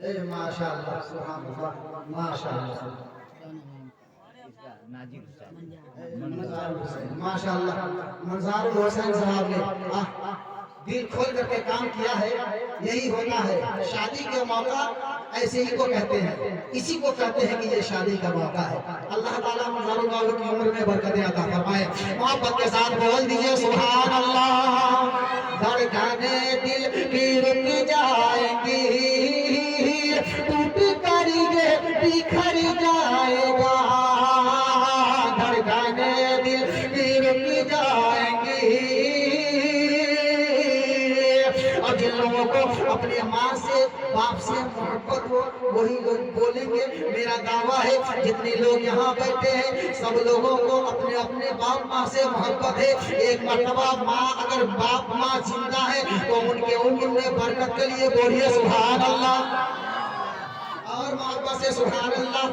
माशाअल्लाह सुभान अल्लाह माशाअल्लाह माशाअल्लाह मंजारुल हुसैन साहब ने दिल खोल करके काम किया है। यही होता है शादी के मौका, ऐसे ही को कहते हैं, इसी को कहते हैं कि ये शादी का मौका है। अल्लाह ताला मंजारुल वालों की उम्र में बरकतें अता फरमाए। मोहब्बत के साथ बोल दीजिए सुभान अल्लाह। धड़कने दिल की रुक जाएंगी, टूट कर ये बिखर जाएगा। धड़कने दिल की रुक जाएंगी, और जिन लोगों को अपने माँ से बाप से मोहब्बत हो वही लोग बोलेंगे। मेरा दावा है जितने लोग यहाँ बैठे हैं सब लोगों को अपने अपने बाप माँ से मोहब्बत है। एक मर्तबा माँ अगर बाप माँ जिंदा है तो उनके उम्र में बरकत के लिए बोलिए सुभान अल्लाह, और मोहब्बत से सुभान अल्लाह।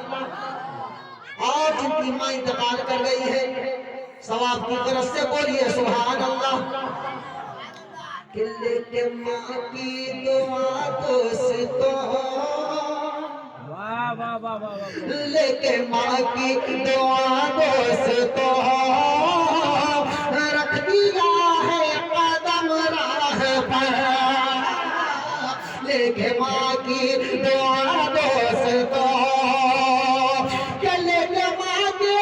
और जिनकी माँ इंतकाल कर गई है सवाब की तरफ से बोलिए सुभान अल्लाह। लेके माँ की दुआ दोस्तों, लेके माँ की दुआ दोस्तों, रख दिया है कदम राह पर। लेके माँ की दुआ दोस्तों, लेके माँ की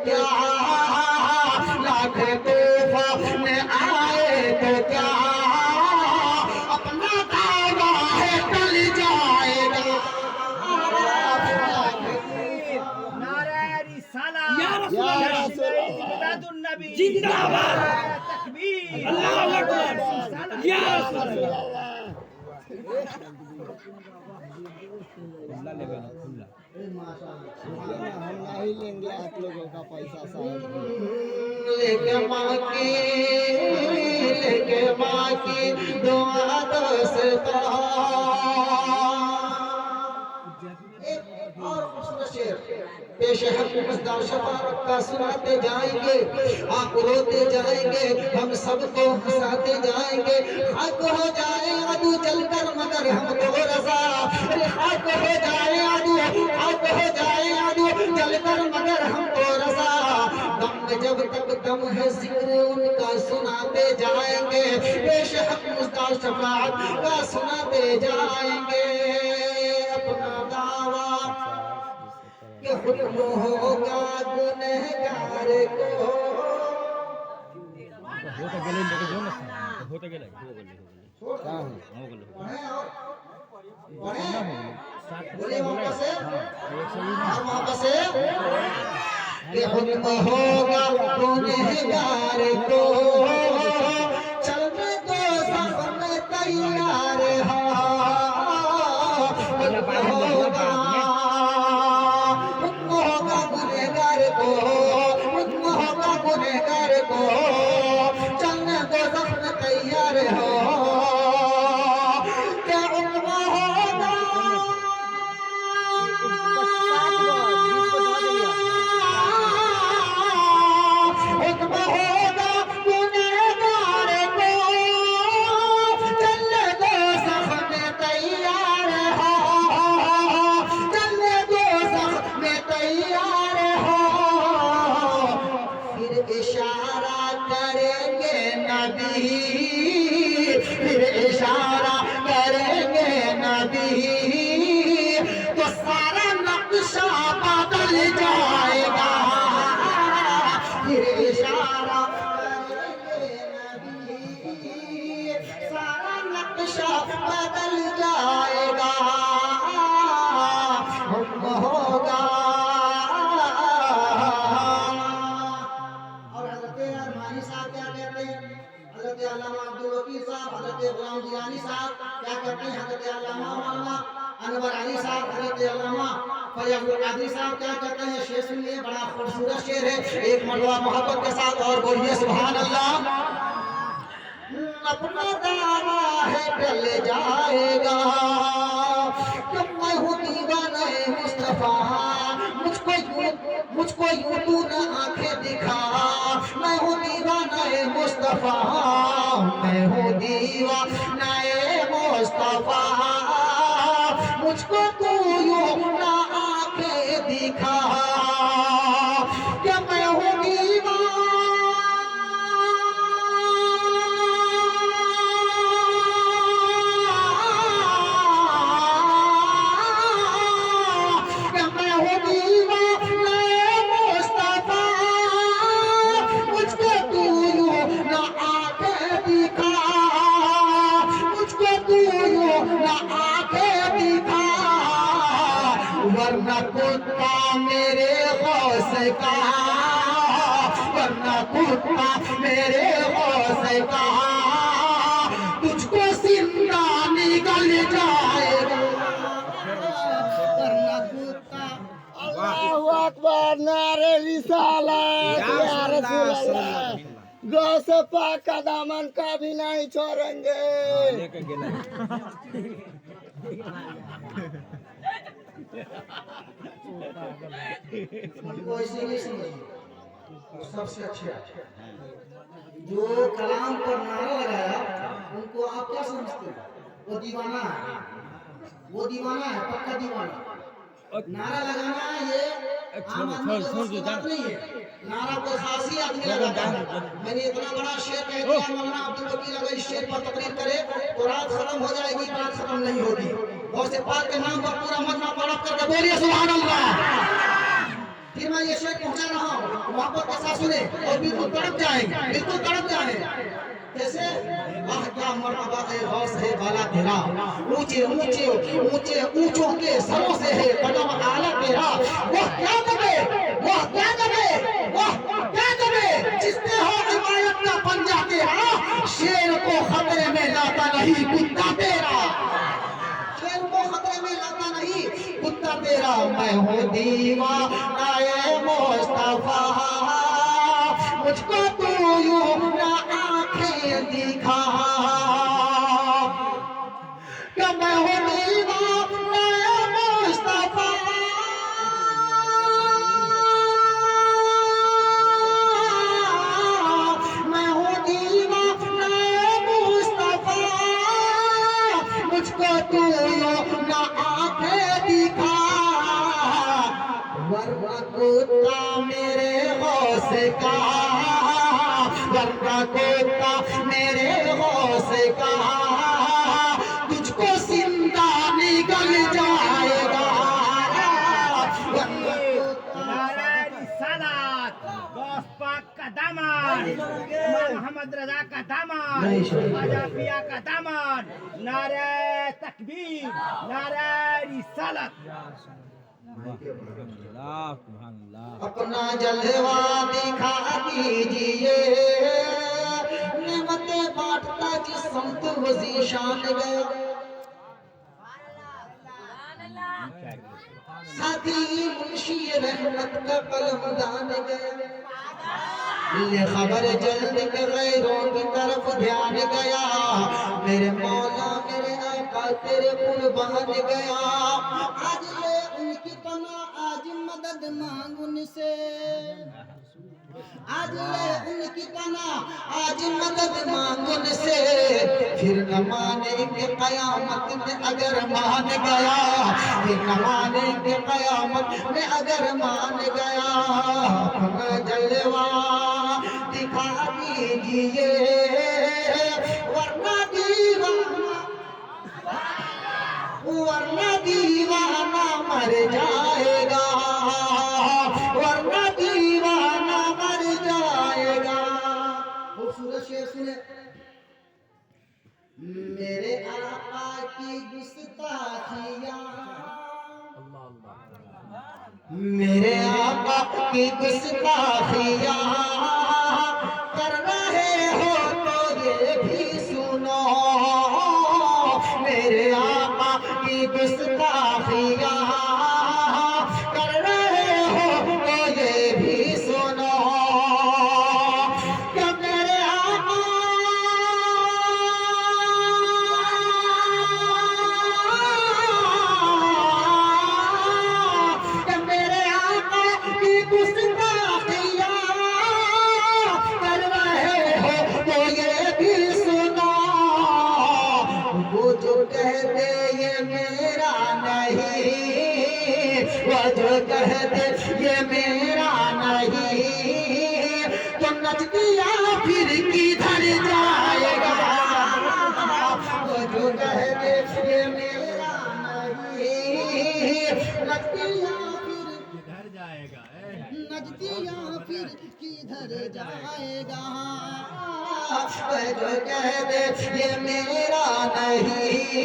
क्या लाख तूफान आए तो क्या, अपना दावा है टल जाएगा। नारे रिसालत या रसूल नबी जिंदाबाद, तकबीर, अल्लाहू अकबर, या रसूल अल्लाह। हम नहीं लेंगे आप लोगों का पैसा साहब। लेके माँ की दुआ दोस्तों। और खूबसूरत शेर पेश हक मजदार शफाअत का सुनाते जाएंगे, आप रोते जाएंगे, हम सबको हंसाते जाएंगे। हक हो जाए अदू चलकर मगर हमको रजा, हक हो जाए अदू, हक हो जाए अदू चलकर मगर हमको रजा। दम जब तक दम है जिक्र उनका सुनाते जाएंगे, पेश हक मजदार शफाअत का सुनाते जाएंगे। अपना दावा कि हुक्म होगा गुनहगार को, बोले वापस से कि हुक्म होगा गुनहगार को, चलने दो सब में तैयार हो। गुनहगार को चलने दो सब में तैयार हो। क्या हुक्म होगा, हुक्म होगा गुनहगार को, चलने दो सब में तैयार हो। चलने दो सब में तैयार हो। फिर इशारा करेंगे नबी, फिर इशारा करेंगे नबी, तो सारा नक्शा बदल जाएगा। फिर इशारा करेंगे नबी, सारा नक्शा बदल जाएगा। हुक्म होगा। और हज़रत अरमानी साहब क्या कहते हैं, हज़रत अल्लामा अब्दुल वकील साहब हजरत गुलाम जिलानी साहब क्या कहते हैं हजरत अल्लामा मौलाना अनवर अली साहब हजरत अल्लामा फैजुल कादरी साहब क्या कहते हैं। शेर सुनिए, बड़ा खूबसूरत शेर है, एक मरतबा मोहब्बत के साथ और बोलिए सुभान अल्लाह। अपना दावा है टल जाएगा कि मैं हूँ दीवाना मुस्तफा, मुझको यूं तू न आंखें दिखा, मैं हूँ दीवाना मुस्तफा, मैं हूँ दीवाना मुस्तफा, मुझको तू यूं न आंखें दिखा कि मैं हूँ वरना कुत्ता मेरे गौसे का, वरना कुत्ता मेरे गौसे का, तुझको जिंदा निगल जाएगा वरना कुत्ता। अल्लाहु अकबर, नारे रिसालत या रसूल अल्लाह। गौसे पाक का दामन कभी नहीं छोड़ेंगे। उनको ऐसे नहीं समझिए, सबसे अच्छे जो कलाम पर नारा लगाया उनको आप क्या समझते हैं? वो दीवाना है, वो दीवाना है, पक्का दीवाना। नारा लगाना ये आम आदमी की बात नहीं है, नारा को खासी आदमी लगाता है। मैंने इतना बड़ा शेर कह दिया, मौलाना अब्दुल वकील अगर इस शेर पर तकरीर करे तो रात खत्म हो जाएगी, बात खत्म नहीं होगी। और से पाक के नाम पर पूरा मजमा पढ़ करके बोलिए सुभान अल्लाह। फिर मैं ये शेर पहुंचा रहा हूँ, मोहब्बत के साथ सुने और बिल्कुल तड़प जाएंगे, बिल्कुल तड़प जाएंगे। कैसे? वाह क्या मर्तबा है, गौस है बाला तेरा, ऊंचे ऊंचे ऊंचे ऊंचों के सरों से है कदम आला तेरा। वह क्या दबे, वह क्या दबे, वह क्या दबे जिसने हो हिमायत का पंजा तेरा, शेर को खतरे में लाता नहीं कुत्ता तेरा, शेर को खतरे में लाता नहीं कुत्ता तेरा। मैं हूँ दीवाना मुस्तफा, मुझको तू यूं ना आंखें दिखा कि मैं हूँ दीवाना मुस्तफा, मैं हूँ दीवाना मुस्तफा, मुझको तू यूं ना आंखें दिखा, वरना कुत्ता मेरे गौसे का, वरना कुत्ता मेरे गौसे का, तुझको जिंदा निगल जाएगा वरना कुत्ता। नारे रिसालत, गौस पाक का दामन, मोहम्मद रजा का दामन, ख्वाजा पिया का दामन, नारे तकबीर, नारे रिसालत। अपना जलवा दिखा दीजिए, नेमते बांटता जिस संत वजी शान गया, साथी मुंशी रहमत का कलमदान गया, ले खबर जल्द के गैरों की तरफ ध्यान गया, मेरे मौला मेरे आका तेरे कुर्बान गया। आज ले उनकी पना, आज मदद मांग उनसे, आज ले उनकी पना, आज मदद मांग उनसे, फिर न मानेंगे कयामत में अगर मान गया, फिर न मानेंगे कयामत में अगर मान गया। अपना जलवा दिखा दीजिए, वरना दीवाना, वरना दीवाना मर जाएगा, वरना दीवाना मर जाएगा। खूबसूरत शेर सुने, मेरे आका की गुस्ताखियां, मेरे आका की गुस्ताखियां कर रहे हो तो ये भी सुनो, की गुस्ताखियां कर रहे हो तो ये भी सुनो कि मेरे आका की गुस्ताखियां कर रहे हो तो ये भी सुनो वो जो कहते ये मेरा नहीं वो जो कहते ये मेरा नहीं तो नजदिया फिर किधर जाएगा वो जो कहते ये मेरा नहीं नजदिया फिर किधर जाएगा नजदिया फिर किधर जाएगा जो कह दे ये मेरा नहीं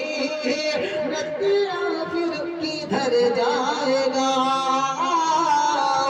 नजदिया फिर किधर जाएगा